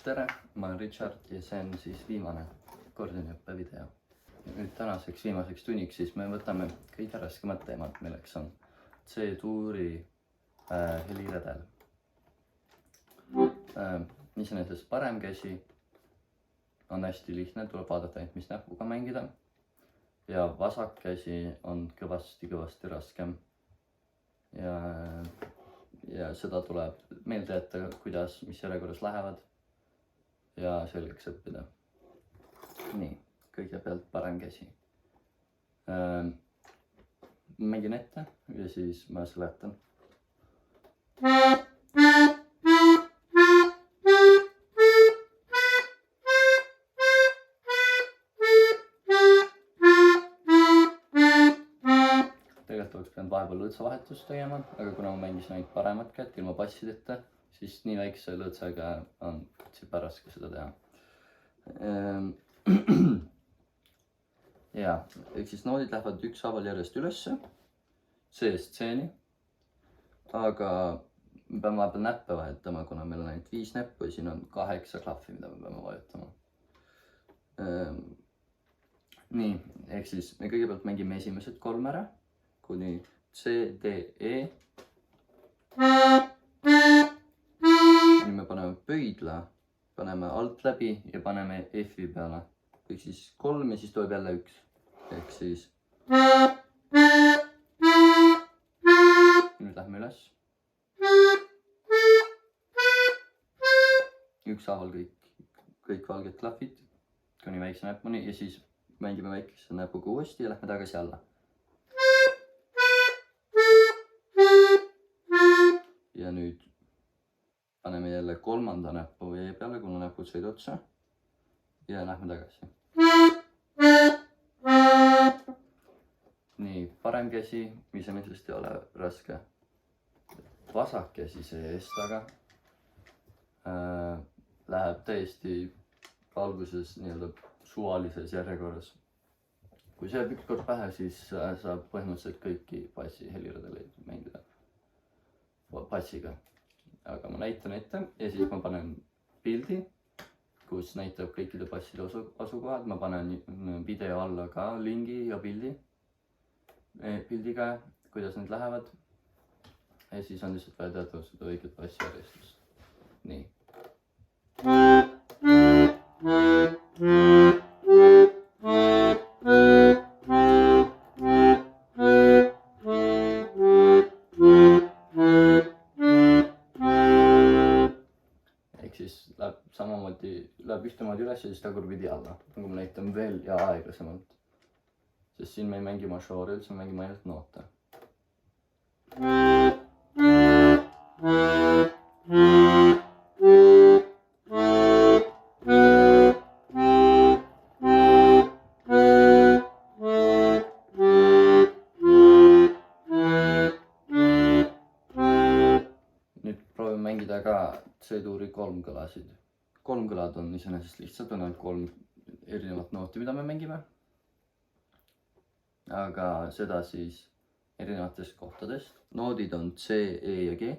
tere, ma olen Richard ja see on siis viimane akordioniõppe video. Nüüd tänaseks viimaseks tunniks siis me võtame kõige raskemad teemad, milleks on C-tuuri heliredel. Iseenesest parem käsi on hästi lihtne, tuleb vaadata, mis näpuga mängida. Ja vasak käsi on kõvasti raskem. Ja seda tuleb meelde jätta, kuidas, mis järjekorras lähevad ja selgeks õppida. Nii, kõigepealt parem käsi. Mängin ette ja siis ma seletan. Tegelikult oleks pidanud vahepeal lõõtsavahetust tegema, aga kuna ma mängisin ainult paremat kätt ilma passideta, siis nii väikse lõõtsaga on raske seda teha. Ja, ehk siis noodid lähevad ükshaaval järjest ülesse, C-st C-ni, aga me peame vahepeal näppe vahetama, kuna meil on ainult 5 näppu ja siin on 8 klahvi, mida me peame vajutama. Nii, ehk siis me kõigepealt mängime esimesed 3 ära, kuni C, D, E. Nüüd me paneme pöidla, paneme alt läbi ja paneme F-i peale. Ehk siis 3 ja siis tuleb jälle 1. Ehk siis nüüd lähme üles. Ükshaaval kõik valged klahvid, kuni väikse näpuni ja siis mängime väikese näpuga uuesti ja lähme tagasi alla. Ja nüüd paneme jälle 3. näpu E peale, kuna näpud said otsa. Ja lähme tagasi. Nii, parem käsi, iseenesest ei ole raske. Vasak käsi seest aga läheb täiesti alguses suvalises järjekorras. Kui see jääb üks kord pähe, siis saab põhimõtteliselt kõiki passi heliredeleid mängida passiga. Aga ma näitan ette ja siis ma panen pildi, kus näitab kõikide passide asukohad. Ma panen video alla ka lingi ja pildiga, kuidas need lähevad. Ja siis on lihtsalt vaja teada seda õiget passi järjestust. Nii. Samamoodi läheb ühtemoodi üles ja siis tagurpidi alla. Nagu ma näitan veel ja aeglasemalt. Sest siin me ei mängi mažoori üldse, me mängime ainult noote. Nüüd proovime mängida ka C-tuuri 3 kõlasid. 3 kõlad on iseenesest lihtsalt, on ainult 3 erinevat nooti, mida me mängime. Aga seda siis erinevatest kohtadest. Noodid on C, E ja G.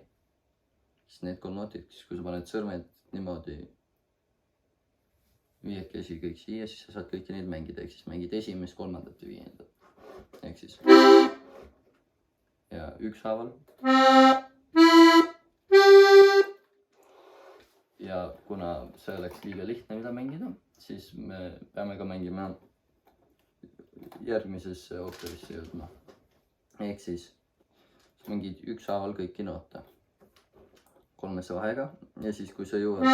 Siis need 3 nootid, kui sa paned sõrmed niimoodi viiekesi kõik siia, siis sa saad kõiki neid mängida. Ehk siis mängid esimest, 3. ja 5. Ehk siis ja ükshaaval. Ja kuna see oleks liiga lihtne, mida mängida, siis me peame ka mängima järgmisesse oktavisse jõudma. Ehk siis mängid ükshaaval kõiki noote 3 vahega ja siis kui sa jõuad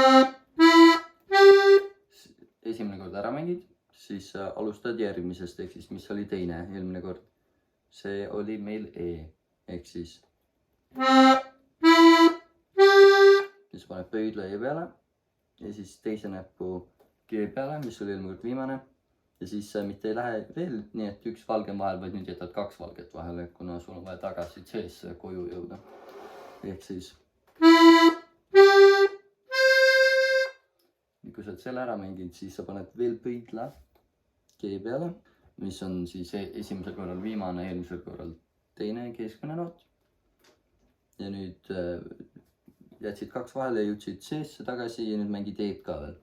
esimene kord ära mängid, siis sa alustad järgmisest, ehk siis mis oli teine eelmine kord. See oli meil E, ehk siis siis paned pöidla E peale ja siis teise näpu G peale, mis oli eelmine kord viimane. Ja siis mitte ei lähe veel nii, et üks valge on vahel, vaid nüüd jätad 2 valget vahele, kuna sul on vaja tagasi C-sse koju jõuda. Ehk siis kui sa oled selle ära mänginud, siis sa paned veel pöidla G peale, mis on siis esimesel korral viimane, eelmisel korral teine keskmine noot. Ja nüüd jätsid 2 vahele, jõudsid C-sse tagasi ja nüüd mängid E-d ka veel.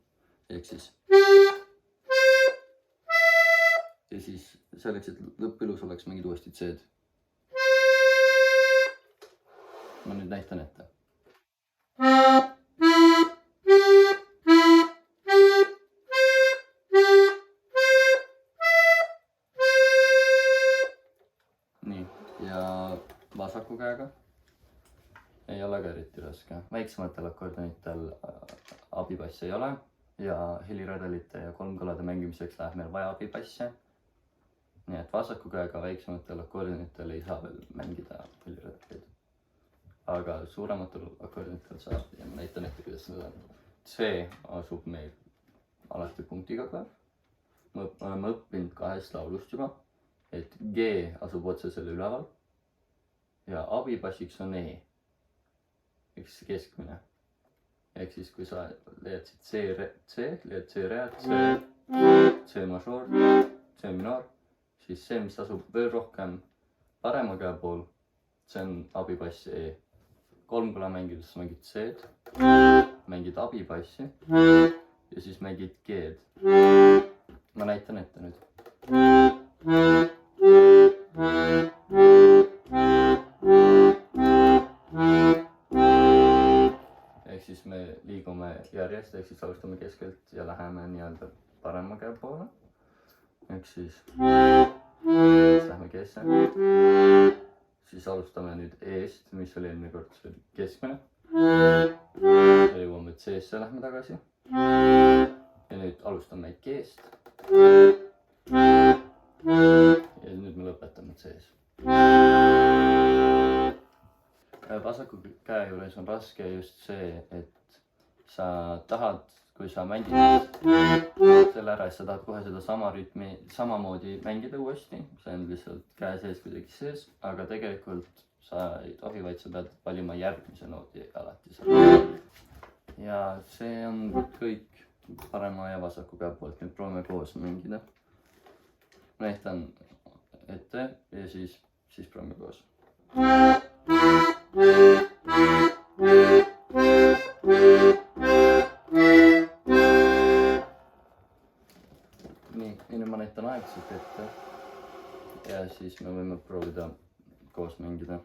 Ehk siis. Ja siis selleks, et lõppilus oleks, mängid uuesti C-d. Ma nüüd näitan ette. Nii, ja vasaku käega ei ole ka eriti raske. Väiksematel akordionitel abibasse ei ole ja heliredelite ja kolmkõlade mängimiseks läheb meil vaja abibasse. Nii et vasaku käega väiksematel akordionitel ei saa veel mängida heliredeleid. Aga suurematel akordionitel saab ja ma näitan ette, kuidas seda on. C asub meil alati punktiga klav. Me oleme õppinud 2 laulust juba, et G asub otse selle üleval ja abibassiks on E. Ehk siis keskmine. Ehk siis kui sa leiad siit leiad C-read, C mažoor, C minoor, siis see, mis asub veel rohkem parema käe pool, see on abibass E. Kolmkõla mängides mängid C-d, mängid abibassi ja siis mängid G-d. Ma näitan ette nüüd. Ehk siis me liigume järjest, ehk siis alustame keskelt ja läheme nii-öelda parema käe poole. Ehk siis lähme G-sse. Siis alustame nüüd E-st, mis oli eelmine kord keskmine. Ja jõuame C-sse, lähme tagasi. Ja nüüd alustame G-st. Ja nüüd me lõpetame C-s. Vasaku käe juures on raske just see, et sa tahad, kui sa mängid selle ära, et sa tahad kohe seda sama rütmi samamoodi mängida uuesti. See on lihtsalt käe sees kuidagi sees, aga tegelikult sa ei tohi, vaid sa pead valima järgmise noodi alati seal. Ja see on kõik parema ja vasaku käe poolt. Nüüd proovime koos mängida. Näitan ette ja siis proovime koos. Nii, ja nüüd ma näitan aeglaselt ette ja siis me võime proovida koos mängida.